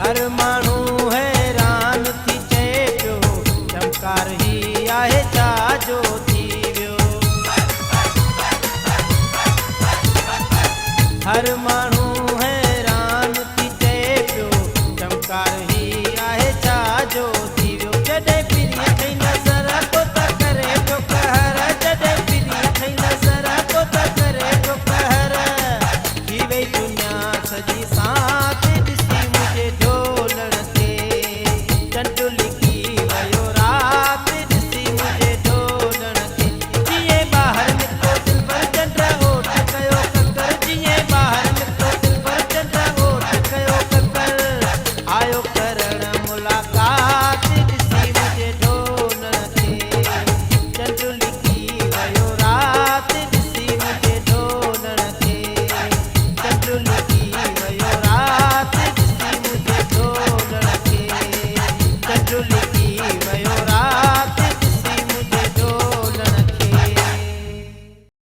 हर माण्हू हैरान थी चए पियो चमकार ही आहे छाजो थी वियो। हर माण्हू हैरान थी चए पियो चमकार ही आहे छाजो थी वियो। जॾहिं पिरीअ खई नज़र को त करे पियो कहर, जॾहिं पिरीअ खई नज़र को त करे पियो कहर। थी वई दुनिया सॼी सांत ॾिसी मुंहिंजे ढोलण ते, चंड लिकी वियो रात ॾिसी मुंहिंजे ढोलण ते। जीअं ॿाहिरि निकितो दिलबर चंड ओट कयो ककर, जीअं ॿाहिरि निकितो दिलबर चंड ओट कयो ककर। आयो करण मुलाक़ात ॾिसी मुंहिंजे ढोलण ते, चंड लिकी वियो रात ॾिसी मुंहिंजे ढोलण ते, चंड लिकी वियो रात ॾिसी मुंहिंजे ढोलण ते, चंड